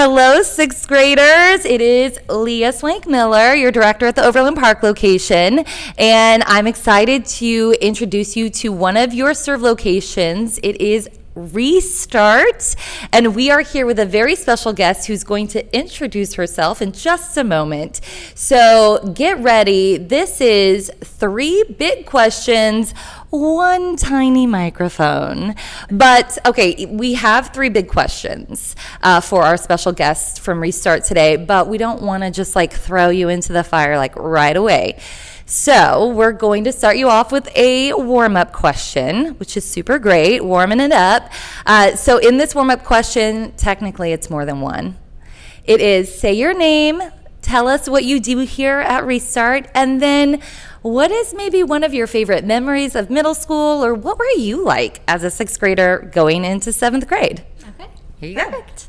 Hello, sixth graders. It is Leah Swank Miller, your director at the Overland Park location, and I'm excited to introduce you to one of your serve locations. It is ReStart, and we are here with a very special guest who's going to introduce herself in just a moment. So get ready. This is 3 big questions, 1 tiny microphone. But okay, we have 3 big questions for our special guest from ReStart today, but we don't want to just like throw you into the fire like right away. So we're going to start you off with a warm-up question, which is super great, warming it up. So in this warm-up question, technically it's more than one. It is say your name, tell us what you do here at ReStart, and then what is maybe one of your favorite memories of middle school, or what were you like as a 6th grader going into 7th grade? Okay, here you perfect.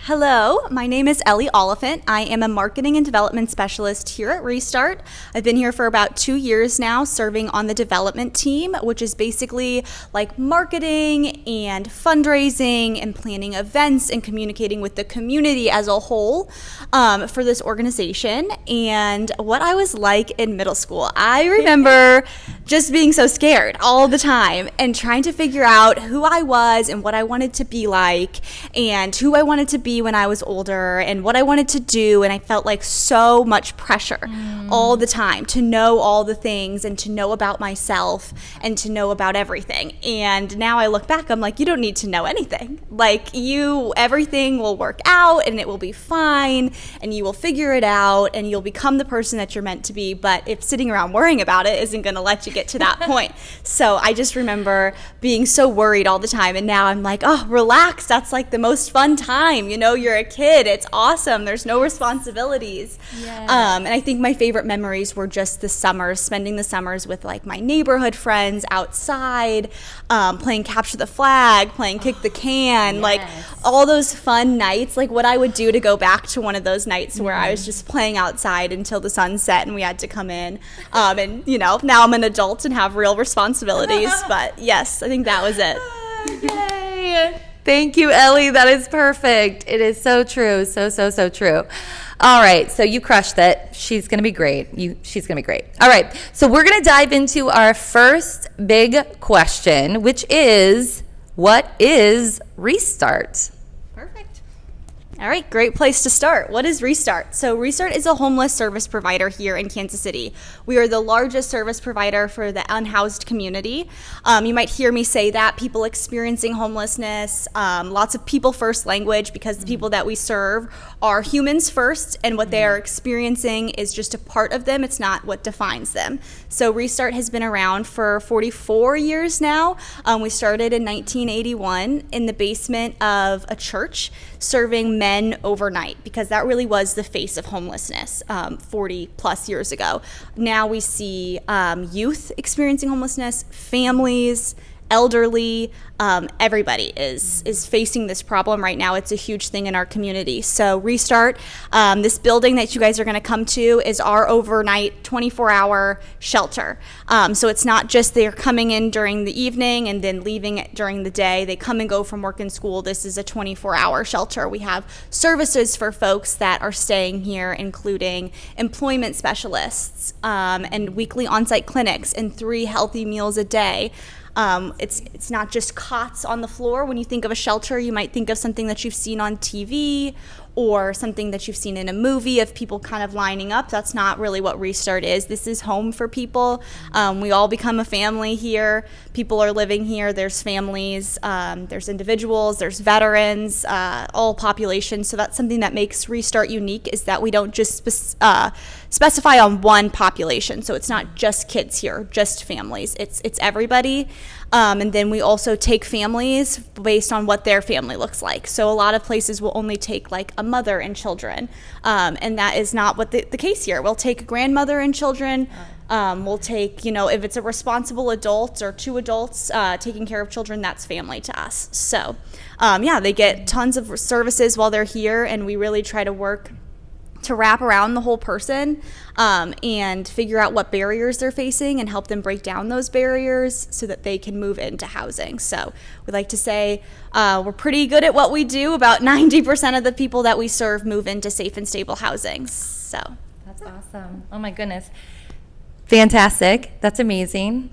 Hello, my name is Ellie Oliphant. I am a marketing and development specialist here at ReStart. I've been here for about 2 years now, serving on the development team, which is basically like marketing and fundraising and planning events and communicating with the community as a whole for this organization. And what I was like in middle school, I remember just being so scared all the time and trying to figure out who I was and what I wanted to be like and who I wanted to be when I was older and what I wanted to do. And I felt like so much pressure all the time to know all the things and to know about myself and to know about everything. And now I look back, I'm like, you don't need to know anything. Like everything will work out and it will be fine and you will figure it out and you'll become the person that you're meant to be. But if sitting around worrying about it isn't going to let you get to that point. So I just remember being so worried all the time. And now I'm like, oh, relax. That's like the most fun time. You know, you're a kid. It's awesome. There's no responsibilities. Yes. And I think my favorite memories were just the summers, spending the summers with like my neighborhood friends outside, playing capture the flag, playing kick the can, like all those fun nights, like what I would do to go back to one of those nights where I was just playing outside until the sun set and we had to come in. And, you know, now I'm an adult and have real responsibilities. But yes, I think that was it. Yay. Thank you, Ellie. That is perfect. It is so true. So true. All right. So you crushed it. She's going to be great. She's going to be great. All right. So we're going to dive into our first big question, which is, what is ReStart? Perfect. All right, great place to start. What is ReStart? So ReStart is a homeless service provider here in Kansas City. We are the largest service provider for the unhoused community. You might hear me say that, people experiencing homelessness, lots of people first language, because the people that we serve are humans first, and what they are experiencing is just a part of them. It's not what defines them. So ReStart has been around for 44 years now. We started in 1981 in the basement of a church, serving men overnight, because that really was the face of homelessness 40 plus years ago. Now we see youth experiencing homelessness, families, elderly, everybody is facing this problem right now. It's a huge thing in our community. So ReStart, this building that you guys are going to come to, is our overnight 24-hour shelter. So it's not just they're coming in during the evening and then leaving during the day. They come and go from work and school. This is a 24-hour shelter. We have services for folks that are staying here, including employment specialists and weekly on-site clinics and 3 healthy meals a day. It's not just cots on the floor. When you think of a shelter, you might think of something that you've seen on TV or something that you've seen in a movie of people kind of lining up. That's not really what ReStart is. This is home for people. We all become a family here. People are living here. There's families, there's individuals, there's veterans, all populations. So that's something that makes ReStart unique, is that we don't just specify on one population. So it's not just kids here, just families. It's everybody. And then we also take families based on what their family looks like. So a lot of places will only take like a mother and children. And that is not what the case here. We'll take a grandmother and children. We'll take, if it's a responsible adult or 2 adults taking care of children, that's family to us. So, they get tons of services while they're here, and we really try to work to wrap around the whole person and figure out what barriers they're facing and help them break down those barriers so that they can move into housing. So we like to say we're pretty good at what we do. About 90% of the people that we serve move into safe and stable housing. So that's awesome. Oh my goodness. Fantastic. That's amazing.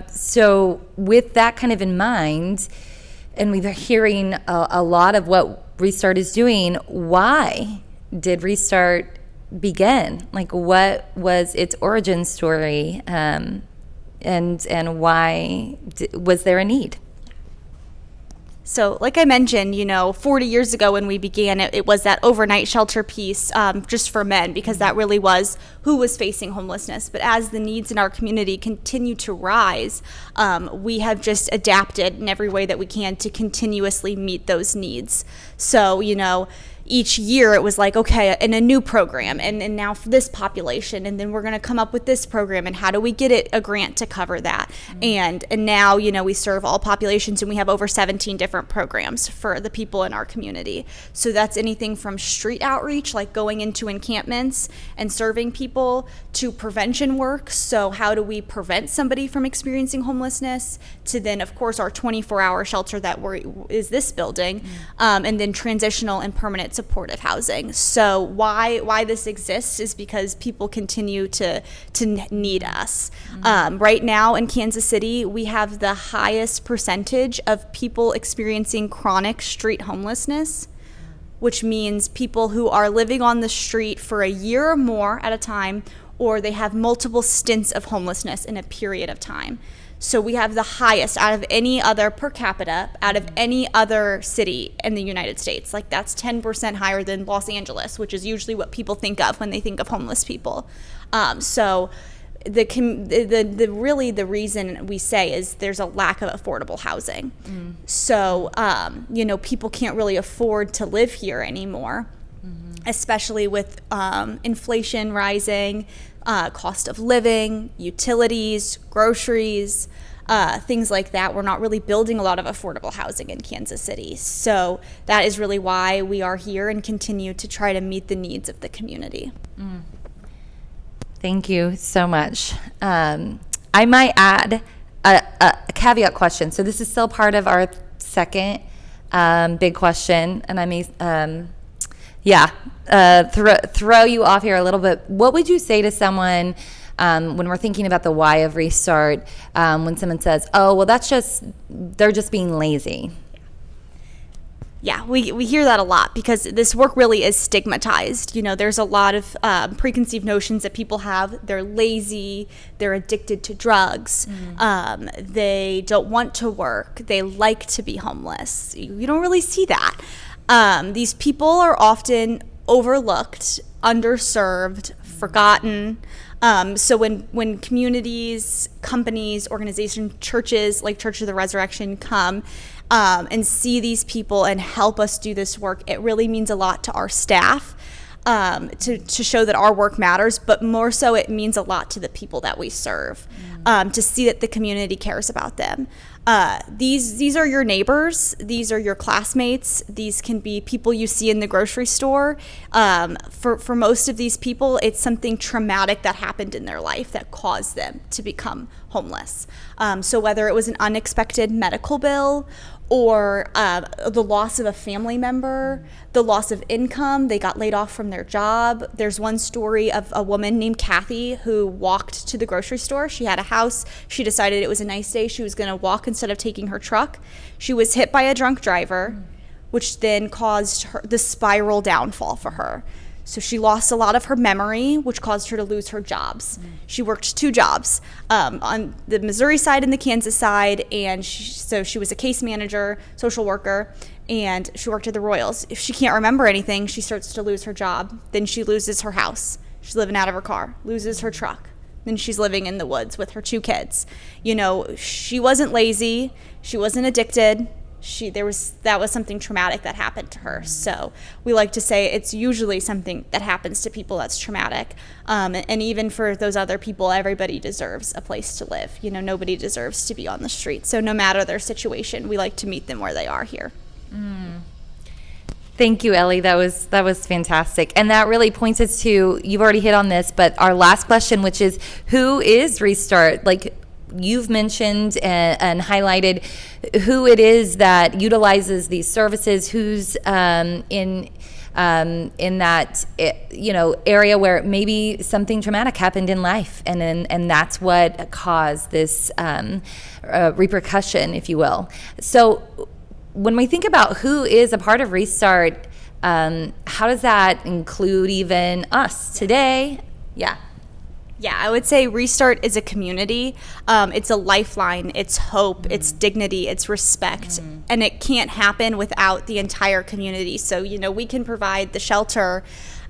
So with that kind of in mind, and we're hearing a lot of what ReStart is doing, why did ReStart begin? Like, what was its origin story, and why was there a need? So like I mentioned, 40 years ago when we began, it was that overnight shelter piece just for men, because that really was who was facing homelessness. But as the needs in our community continue to rise, we have just adapted in every way that we can to continuously meet those needs. So, each year it was like, okay, in a new program and now for this population, and then we're going to come up with this program, and how do we get a grant to cover that? And now, we serve all populations, and we have over 17 different programs for the people in our community. So that's anything from street outreach, like going into encampments and serving people, to prevention work. So how do we prevent somebody from experiencing homelessness? To then, of course, our 24-hour shelter that is this building, and then transitional and permanent supportive housing. So why this exists is because people continue to need us. Right now in Kansas City, we have the highest percentage of people experiencing chronic street homelessness, which means people who are living on the street for a year or more at a time, or they have multiple stints of homelessness in a period of time. So we have the highest out of any other per capita, out of any other city in the United States. Like, that's 10% higher than Los Angeles, which is usually what people think of when they think of homeless people. So the reason we say is there's a lack of affordable housing. So, people can't really afford to live here anymore, especially with inflation rising, cost of living, utilities, groceries, things like that. We're not really building a lot of affordable housing in Kansas City. So that is really why we are here and continue to try to meet the needs of the community. Thank you so much. I might add a caveat question. So this is still part of our second big question, and I may throw you off here a little bit. What would you say to someone when we're thinking about the why of ReStart, when someone says, oh, well, they're just being lazy? Yeah, we hear that a lot because this work really is stigmatized. There's a lot of preconceived notions that people have. They're lazy, they're addicted to drugs, they don't want to work, they like to be homeless. You don't really see that. These people are often overlooked, underserved, forgotten. So when communities, companies, organizations, churches like Church of the Resurrection come and see these people and help us do this work, it really means a lot to our staff to show that our work matters, but more so it means a lot to the people that we serve, to see that the community cares about them. These are your neighbors. These are your classmates. These can be people you see in the grocery store. For most of these people, it's something traumatic that happened in their life that caused them to become homeless. So whether it was an unexpected medical bill, or the loss of a family member, the loss of income, they got laid off from their job. There's one story of a woman named Kathy who walked to the grocery store. She had a house. She decided it was a nice day. She was going to walk instead of taking her truck. She was hit by a drunk driver, which then caused the spiral downfall for her. So she lost a lot of her memory, which caused her to lose her jobs. She worked 2 jobs, on the Missouri side and the Kansas side, and so she was a case manager, social worker, and she worked at the Royals. If she can't remember anything, she starts to lose her job. Then she loses her house. She's living out of her car, loses her truck. Then she's living in the woods with her 2 kids. She wasn't lazy. She wasn't addicted. That was something traumatic that happened to her. So we like to say it's usually something that happens to people that's traumatic. And even for those other people, everybody deserves a place to live. Nobody deserves to be on the street. So no matter their situation, we like to meet them where they are here. Thank you, Ellie. That was fantastic. And that really points us to, you've already hit on this, but our last question, which is, who is ReStart? Like you've mentioned and highlighted who it is that utilizes these services, who's in that area where maybe something traumatic happened in life, and that's what caused this repercussion, if you will. So when we think about who is a part of ReStart, how does that include even us today? Yeah. Yeah, I would say ReStart is a community. It's a lifeline, it's hope, it's dignity, it's respect, and it can't happen without the entire community. So, we can provide the shelter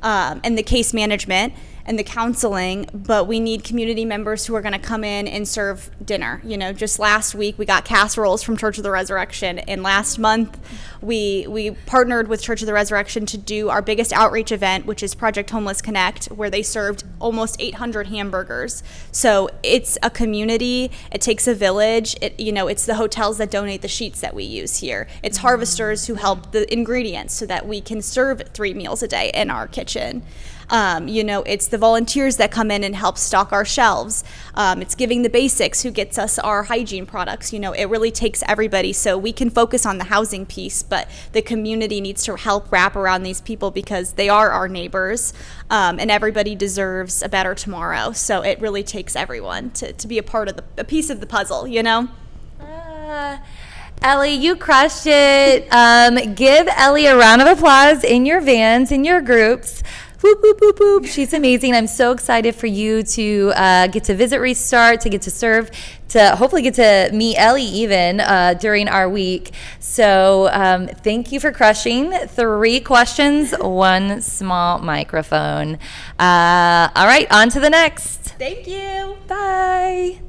and the case management and the counseling, but we need community members who are going to come in and serve dinner. Just last week we got casseroles from Church of the Resurrection, and last month we partnered with Church of the Resurrection to do our biggest outreach event, which is Project Homeless Connect, where they served almost 800 hamburgers. So it's a community. It takes a village. It's the hotels that donate the sheets that we use here. It's harvesters who help the ingredients so that we can serve 3 meals a day in our kitchen. It's the volunteers that come in and help stock our shelves. It's Giving the Basics who gets us our hygiene products. It really takes everybody, so we can focus on the housing piece, but the community needs to help wrap around these people because they are our neighbors, and everybody deserves a better tomorrow. So it really takes everyone to be a part of a piece of the puzzle, Ellie, you crushed it. Give Ellie a round of applause in your vans, in your groups. Whoop, whoop, whoop, whoop. She's amazing. I'm so excited for you to get to visit ReStart, to get to serve, to hopefully get to meet Ellie even during our week. So thank you for crushing. 3 questions, 1 small microphone. All right, on to the next. Thank you. Bye.